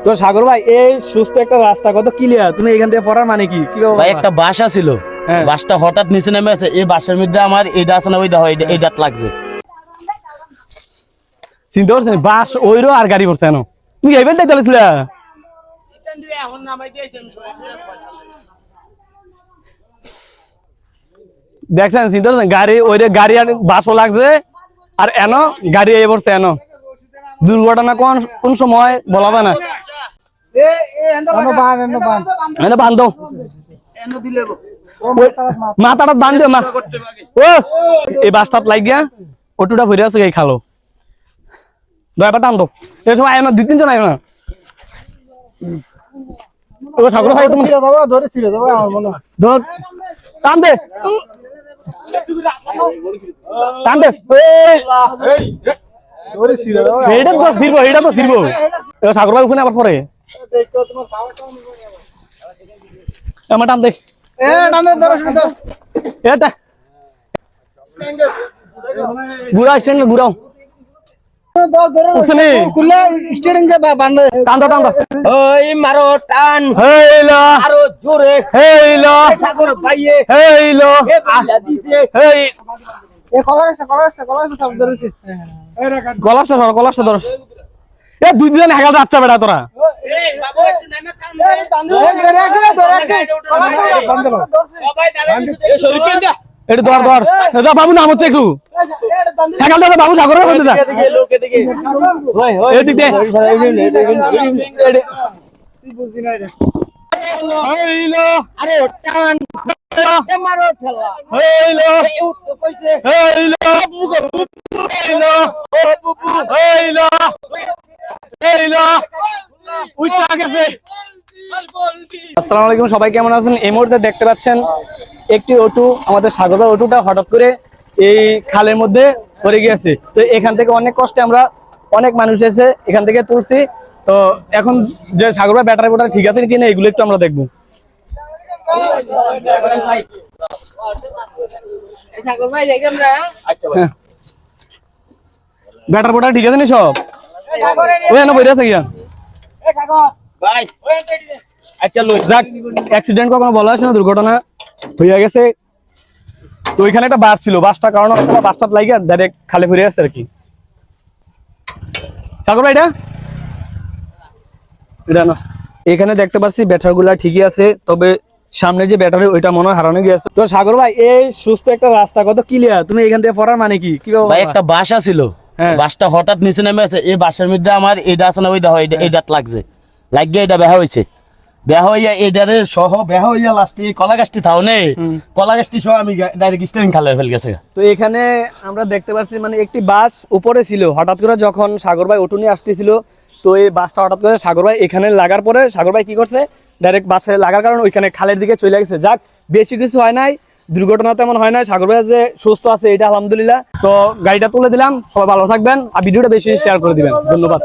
তো সাগর ভাই এই সুস্থ একটা রাস্তা কত ক্লিয়ার, তুমি এখান থেকে পড়ার মানে কি? ভাই একটা বাসা ছিল, বাসটা হঠাৎ নিচে নেমে আছে, এই বাসার মধ্যে আমার এইটা আছে না, ওই দেখো এই দাঁত লাগছে। চিন্তা করছেন বাস ওইরো আর গাড়ি পড়ছে কেন? তুমি এইবেন তাই চলেছিল দেখছেন, চিন্তা করছেন গাড়ি ওই গাড়ি আর বাসও লাগছে আর এনো গাড়ি এই পড়ছে এনো। দুর্ঘটনা কোন সময় বলা যায় না। বান্ধব মাথাটা বান্ধ মা ও এই বাসটাত লাগিয়া অটোটা ভরে আছে খালো দয়াটা টান দো। এই সময় আয় না, 2-3 জন আয় না। ও ঠাকুর ভাই তুমি ধরে ছিড়ে দাও আমার মনে ধর টান দে টান দে এই ধরে ছিড়ে দাও। এইটা তো ফিরবো এ ঠাকুর ভাই ওখানে আবার পরে দেখো তোমার খাওয়াটা আমার টান দে এ টান দে ধরো ধর এটা গুড়া স্ট্যান্ড গুড়াও ওই মারো টান হেইলো আরো জোরে হেইলো সাগর ভাইয়ে হেইলো দিছে হেই এ কলাসটা ধর এ দুইজন হেগাল আচ্ছা বেটা তোরা এই বাবু একটু নামে কান দে সবাই দাঁড়াই এটা ধর বাবু নাম হচ্ছে একটু হেগাল দাদা বাবু সাগরের মধ্যে যা এদিকে এদিকে তুই বুঝি না রে হেইলো আরে টান মারো ঠেলা হেইলো উঠতে কইছে হেইলো হেইলো হেইলো হেইলো উঠা গেছে। আসসালামু আলাইকুম, সবাই কেমন আছেন? এই মুহূর্তে দেখতে পাচ্ছেন একটি অটো, আমাদের সাগরের অটোটা হঠাৎ করে এই খালের মধ্যে পড়ে গিয়েছে। তো এখান থেকে অনেক কষ্টে আমরা অনেক মানুষ এসে এখান থেকে তুলছি। তো এখন যে সাগর ভাই ব্যাটারি বোটারি ঠিক আছে কিনা এগুলো একটু আমরা দেখবো। ব্যাটারি বোটারি ঠিক আছে নি সব? ওই না বইরা থাকি ভাই আচ্ছা যাক, অ্যাক্সিডেন্ট কখনো বলা আছে না, দুর্ঘটনা হয়ে গেছে। তো ওইখানে একটা বাস ছিল, বাসটা কারণ বাসটা লাগিয়ে ডাইরেক্ট খালে ফিরে আসছে আর কি। সাগর ভাই এটা না, এখানে দেখতে পাচ্ছি ব্যাটারি গুলা ঠিকই আছে, তবে সামনে যে ব্যাটারি ওইটা মনে হয় হারানো গিয়েছে। তো সাগর ভাই এই সুস্থ একটা রাস্তা কত ক্লিয়ার, তুমি এখান থেকে পড়ার মানে কি? ভাই একটা বাসা ছিল, বাসটা হঠাৎ নিচে নেমে আছে, এই বাসার মধ্যে আমার এইটা আছে না, ওই দেখো এই দাঁত লাগছে, লাগিয়ে এটা বেহা হয়েছে, বেহা হইয়া এটারে সহ বেহা হইয়া লাস্টে কলা গাছটি থাও নে, কলা গাছটি সহ আমি ডাইরেক্ট স্টিয়ারিং খালে ফেল গেছে। তো এখানে আমরা দেখতে পাচ্ছি মানে একটি বাস উপরে ছিল, হঠাৎ করে যখন সাগর ভাই অটো নিয়ে আসতেছিল, তো এই বাসটা হঠাৎ করে সাগর ভাই এখানে লাগার পরে সাগর ভাই কি করছে, ডাইরেক্ট বাসে লাগার কারণে ওইখানে খালের দিকে চলে গেছে। যাক, বেশি কিছু হয় নাই, দুর্ঘটনা তেমন হয় নাই, সাগর ভাই যে সুস্থ আছে এটা আলহামদুলিল্লাহ। তো গাড়িটা তুলে দিলাম, সবাই ভালো থাকবেন আর ভিডিওটা বেশি শেয়ার করে দিবেন, ধন্যবাদ।